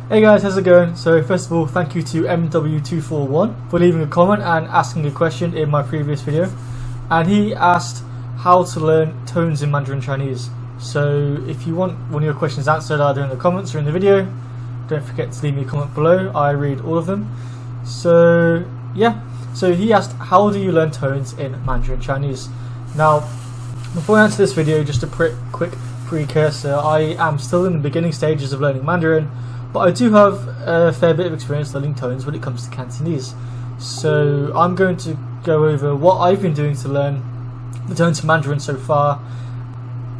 Hey guys, how's it going? So first of all, thank you to MW241 for leaving a comment and asking a question in my previous video. And he asked how to learn tones in Mandarin Chinese. So if you want one of your questions answered either in the comments or in the video, don't forget to leave me a comment below. I read all of them. So yeah, so he asked, how do you learn tones in Mandarin Chinese? Now, before I answer this video, just a quick precursor. I am still in the beginning stages of learning Mandarin, but I do have a fair bit of experience learning tones when it comes to Cantonese. So I'm going to go over what I've been doing to learn the tones of Mandarin so far,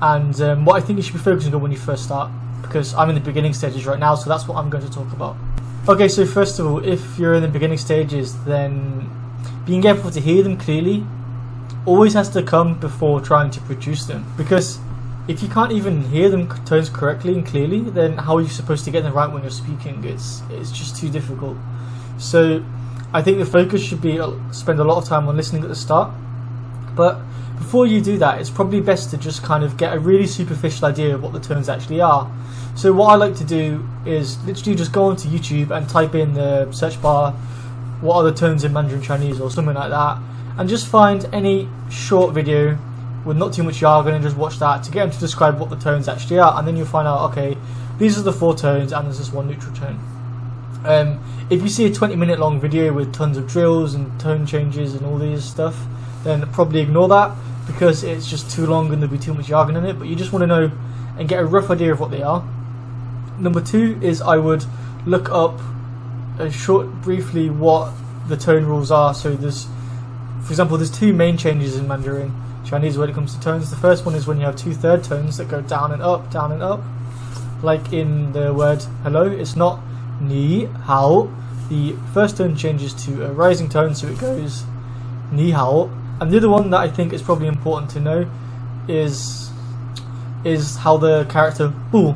and what I think you should be focusing on when you first start, because I'm in the beginning stages right now, so that's what I'm going to talk about. Okay, so first of all, if you're in the beginning stages, then being able to hear them clearly always has to come before trying to produce them, because if you can't even hear them tones correctly and clearly, then how are you supposed to get them right when you're speaking? It's just too difficult. So I think the focus should be spend a lot of time on listening at the start, but before you do that, it's probably best to just kind of get a really superficial idea of what the tones actually are. So what I like to do is literally just go onto YouTube and type in the search bar, what are the tones in Mandarin Chinese or something like that, and just find any short video with not too much jargon and just watch that to get them to describe what the tones actually are, and then you'll find out, okay, these are the 4 tones and there's this one neutral tone. If you see a 20-minute long video with tons of drills and tone changes and all these stuff, then probably ignore that, because it's just too long and there'll be too much jargon in it. But you just want to know and get a rough idea of what they are. Number 2 is I would look up briefly what the tone rules are. So there's, for example, there's 2 main changes in Mandarin Chinese when it comes to tones. The first one is when you have 2 third tones that go down and up, like in the word hello. It's not ni hao. The first tone changes to a rising tone, so it goes ni hao. And the other one that I think is probably important to know is how the character bu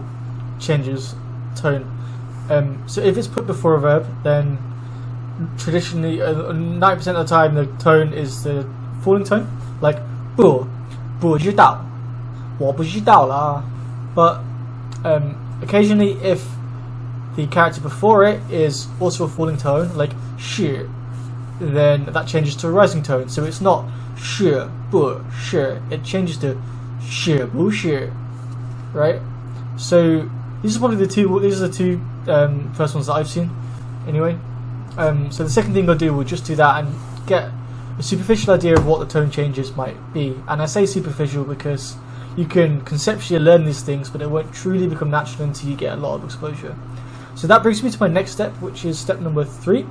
changes tone. So if it's put before a verb, then traditionally 90% of the time the tone is the falling tone, like 不知道我不知道啦. But occasionally, if the character before it is also a falling tone, like 是, then that changes to a rising tone. So it's not 是不是, it changes to 是不是, right? So these are the 2 first ones that I've seen anyway. So the second thing I'll do, we'll just do that and get a superficial idea of what the tone changes might be. And I say superficial because you can conceptually learn these things, but it won't truly become natural until you get a lot of exposure. So that brings me to my next step, which is step number 3,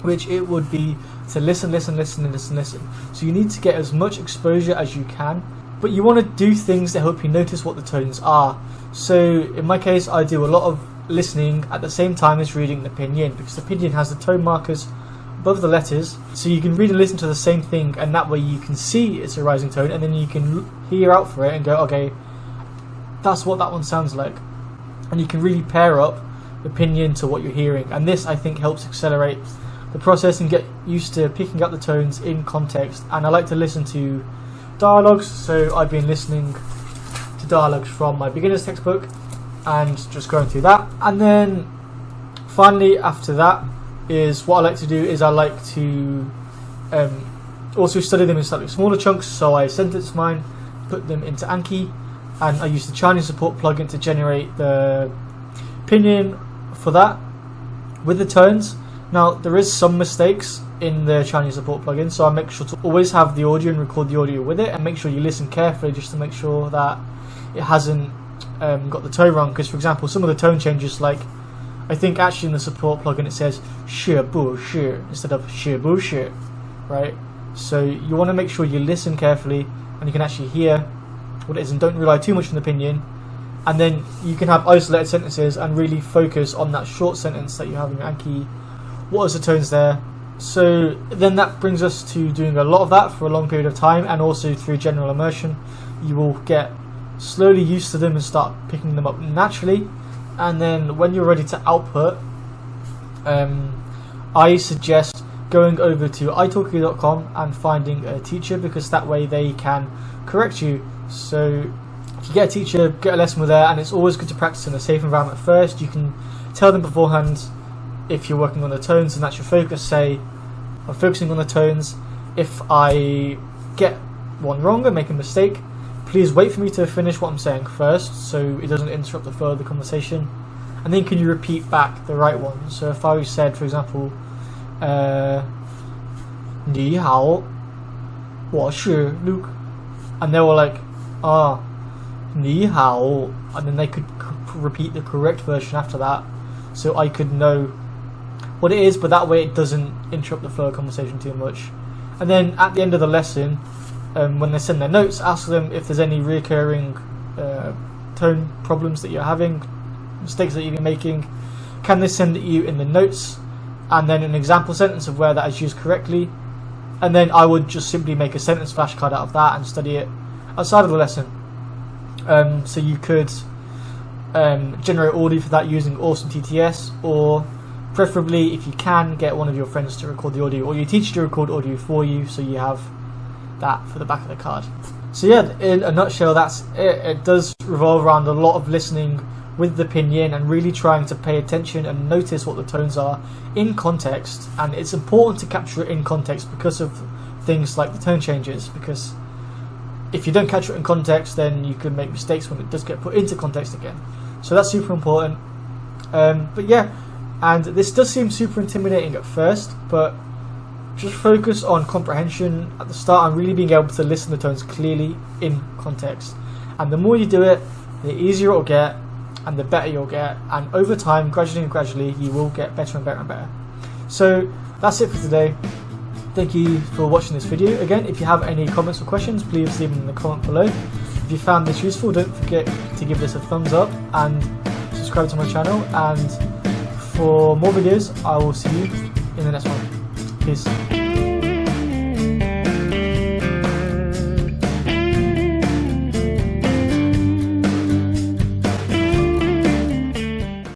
which it would be to listen. So you need to get as much exposure as you can, but you want to do things that help you notice what the tones are. So in my case, I do a lot of listening at the same time as reading the pinyin, because the pinyin has the tone markers above the letters, so you can read and listen to the same thing, and that way you can see it's a rising tone, and then you can hear out for it and go, okay, that's what that one sounds like, and you can really pair up the pinyin to what you're hearing. And this, I think, helps accelerate the process and get used to picking up the tones in context. And I like to listen to dialogues, so I've been listening to dialogues from my beginner's textbook and just going through that. And then finally, after that, is what I like to do is I like to also study them in slightly smaller chunks. So I sentence mine, put them into Anki, and I use the Chinese support plugin to generate the pinyin for that with the tones. Now there is some mistakes in the Chinese support plugin, so I make sure to always have the audio and record the audio with it, and make sure you listen carefully just to make sure that it hasn't got the tone wrong. Because for example, some of the tone changes, like I think actually in the support plugin it says 是不是 instead of 是不是, right? So you want to make sure you listen carefully and you can actually hear what it is, and don't rely too much on the pinyin. And then you can have isolated sentences and really focus on that short sentence that you have in your Anki. What is the tones there? So then that brings us to doing a lot of that for a long period of time, and also through general immersion you will get slowly used to them and start picking them up naturally. And then when you're ready to output, I suggest going over to italki.com and finding a teacher, because that way they can correct you. So if you get a teacher, get a lesson with her, and it's always good to practice in a safe environment first. You can tell them beforehand if you're working on the tones and that's your focus. Say, I'm focusing on the tones. If I get one wrong and make a mistake, please wait for me to finish what I'm saying first, so it doesn't interrupt the flow of the conversation. And then can you repeat back the right one? So if I said, for example, 你好，我是 Luke, and they were like, ah, 你好, and then they could repeat the correct version after that, so I could know what it is, but that way it doesn't interrupt the flow of conversation too much. And then at the end of the lesson, when they send their notes, ask them if there's any recurring tone problems that you're having, mistakes that you're making. Can they send it you in the notes, and then an example sentence of where that is used correctly, and then I would just simply make a sentence flashcard out of that and study it outside of the lesson. So you could generate audio for that using Awesome TTS, or preferably, if you can, get one of your friends to record the audio, or your teacher to record audio for you, so you have that for the back of the card. So yeah, in a nutshell, that's it. It does revolve around a lot of listening with the pinyin and really trying to pay attention and notice what the tones are in context. And it's important to capture it in context because of things like the tone changes, because if you don't capture it in context, then you can make mistakes when it does get put into context again. So that's super important. But yeah, and this does seem super intimidating at first, but just focus on comprehension at the start and really being able to listen to tones clearly in context. And the more you do it, the easier it'll get and the better you'll get. And over time, gradually, you will get better and better and better. So that's it for today. Thank you for watching this video. Again, if you have any comments or questions, please leave them in the comment below. If you found this useful, don't forget to give this a thumbs up and subscribe to my channel. And for more videos, I will see you in the next one. Peace.